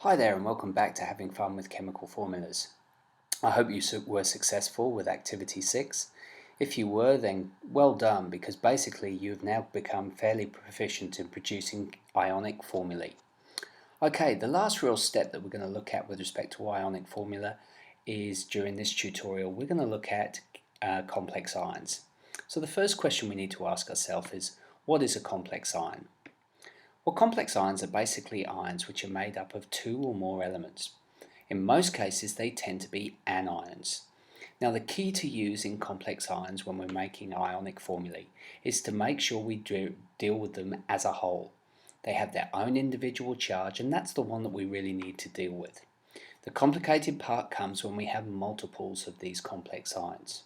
Hi there and welcome back to Having Fun with Chemical Formulas. I hope you were successful with Activity 6. If you were, then well done, because basically you've now become fairly proficient in producing ionic formulae. Okay, the last real step that we're going to look at with respect to ionic formula is during this tutorial we're going to look at complex ions. So the first question we need to ask ourselves is, what is a complex ion? Well, complex ions are basically ions which are made up of two or more elements. In most cases, they tend to be anions. Now, the key to using complex ions when we're making ionic formulae is to make sure we deal with them as a whole. They have their own individual charge, and that's the one that we really need to deal with. The complicated part comes when we have multiples of these complex ions.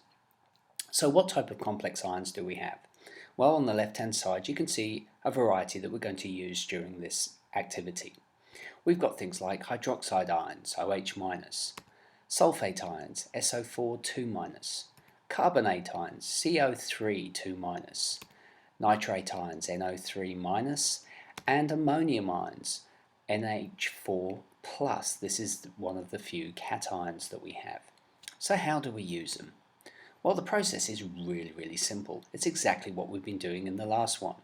So what type of complex ions do we have? Well, on the left-hand side you can see a variety that we're going to use during this activity. We've got things like hydroxide ions, OH-, sulfate ions, SO4 2-, carbonate ions, CO3 2-, nitrate ions, NO3-, and ammonium ions, NH4+. This is one of the few cations that we have. So how do we use them? Well, the process is really simple. It's exactly what we've been doing in the last one.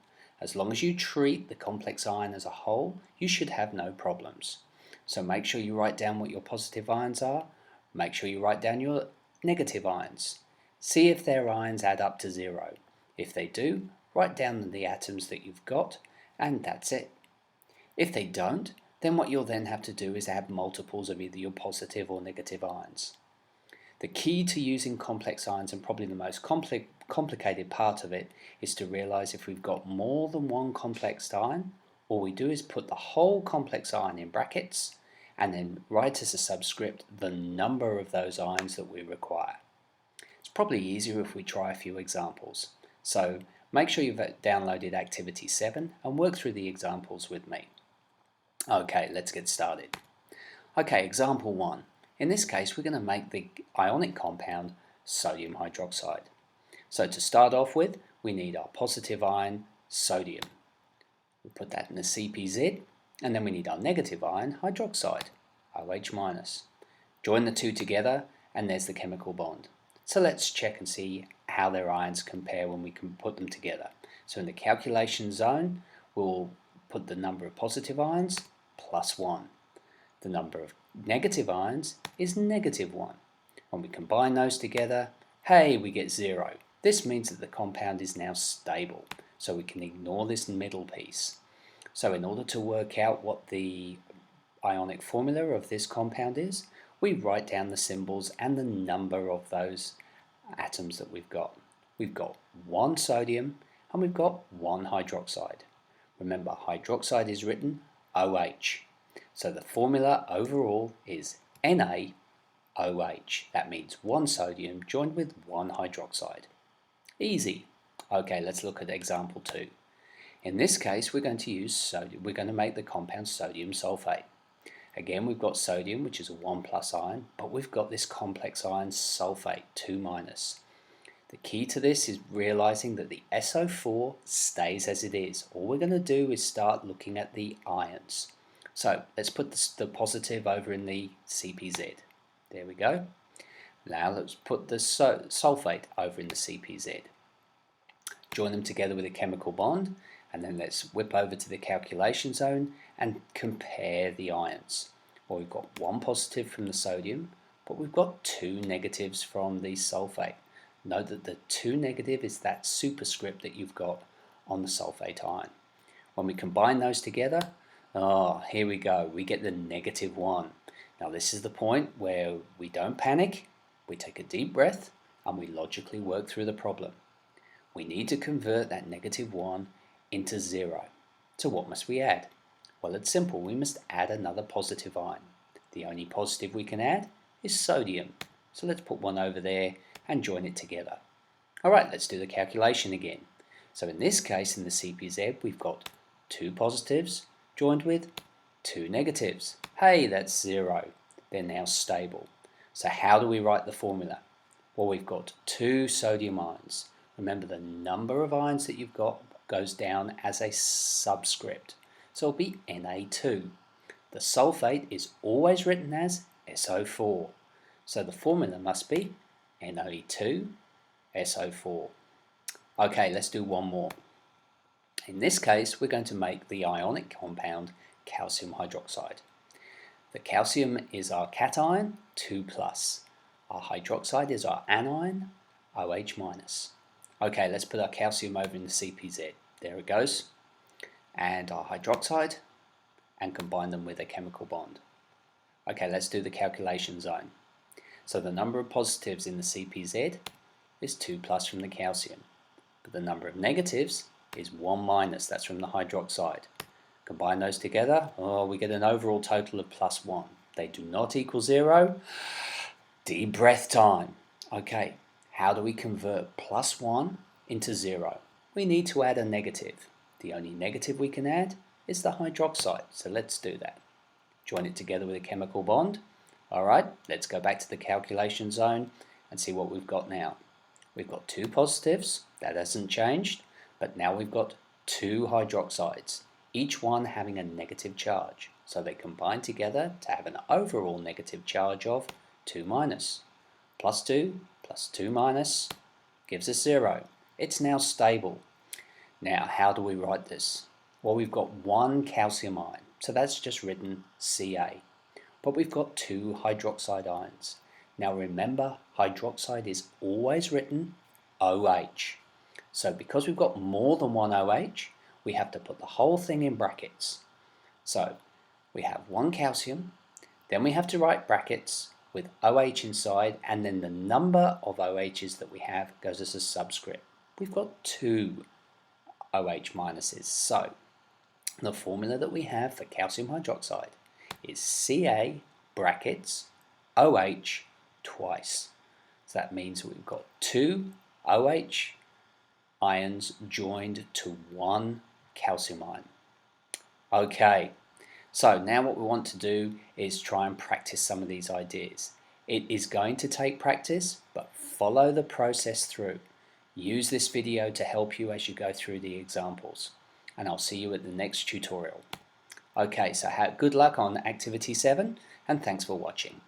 As long as you treat the complex ion as a whole, you should have no problems. So make sure you write down what your positive ions are. Make sure you write down your negative ions. See if their ions add up to 0. If they do, write down the atoms that you've got, and that's it. If they don't, then what you'll then have to do is add multiples of either your positive or negative ions. The key to using complex ions, and probably the most complicated part of it, is to realize if we've got more than one complex ion, all we do is put the whole complex ion in brackets and then write as a subscript the number of those ions that we require. It's probably easier if we try a few examples. So make sure you've downloaded Activity 7 and work through the examples with me. Okay, let's get started. Okay, example 1. In this case, we're going to make the ionic compound sodium hydroxide. So to start off with, we need our positive ion, sodium. We'll put that in the CpZ, and then we need our negative ion, hydroxide, OH-. Join the two together, and there's the chemical bond. So let's check and see how their ions compare when we can put them together. So in the calculation zone, we'll put the number of positive ions, +1. The number of negative ions is -1. When we combine those together, hey, we get 0. This means that the compound is now stable, so we can ignore this middle piece. So in order to work out what the ionic formula of this compound is, we write down the symbols and the number of those atoms that we've got. We've got 1 sodium and we've got 1 hydroxide. Remember, hydroxide is written OH. So the formula overall is NaOH. That means 1 sodium joined with 1 hydroxide. Easy. Okay, let's look at example 2. In this case, we're going to use sodium. We're going to make the compound sodium sulfate. Again, we've got sodium, which is a 1+ ion, but we've got this complex ion sulfate, 2-. The key to this is realizing that the SO4 stays as it is. All we're going to do is start looking at the ions. So let's put the positive over in the CpZ. There we go. Now let's put the sulfate over in the CpZ. Join them together with a chemical bond, and then let's whip over to the calculation zone and compare the ions. Well, we've got 1 positive from the sodium, but we've got 2 negatives from the sulfate. Note that the 2 negative is that superscript that you've got on the sulfate ion. When we combine those together, here we go, we get the -1. Now this is the point where we don't panic, we take a deep breath, and we logically work through the problem. We need to convert that -1 into 0. So what must we add? Well, it's simple, we must add another positive ion. The only positive we can add is sodium. So let's put one over there and join it together. Alright, let's do the calculation again. So in this case, in the CpZ, we've got 2 positives joined with 2 negatives. Hey, that's 0. They're now stable. So how do we write the formula? Well, we've got 2 sodium ions. Remember, the number of ions that you've got goes down as a subscript. So it'll be Na2. The sulfate is always written as SO4. So the formula must be NO2SO4. Okay, let's do one more. In this case, we're going to make the ionic compound calcium hydroxide. The calcium is our cation, 2+. Our hydroxide is our anion, OH-. Okay, let's put our calcium over in the CpZ. There it goes. And our hydroxide, and combine them with a chemical bond. Okay, let's do the calculation zone. So the number of positives in the CpZ is 2+ from the calcium. But the number of negatives is 1-, that's from the hydroxide. Combine those together, we get an overall total of +1. They do not equal 0. Deep breath time. Okay, how do we convert +1 into 0? We need to add a negative. The only negative we can add is the hydroxide, so let's do that. Join it together with a chemical bond. Alright, let's go back to the calculation zone and see what we've got now. We've got 2 positives, that hasn't changed, but now we've got 2 hydroxides, each one having a negative charge. So they combine together to have an overall negative charge of 2-. +2 plus 2- gives us 0. It's now stable. Now, how do we write this? Well, we've got 1 calcium ion, so that's just written Ca. But we've got 2 hydroxide ions. Now remember, hydroxide is always written OH. So because we've got more than 1 OH, we have to put the whole thing in brackets. So we have 1 calcium, then we have to write brackets with OH inside, and then the number of OHs that we have goes as a subscript. We've got 2 OH-. So the formula that we have for calcium hydroxide is Ca brackets OH twice. So that means we've got 2 OH ions joined to 1 calcium ion. Okay, so now what we want to do is try and practice some of these ideas. It is going to take practice, but follow the process through. Use this video to help you as you go through the examples. And I'll see you at the next tutorial. Okay, so good luck on activity 7, and thanks for watching.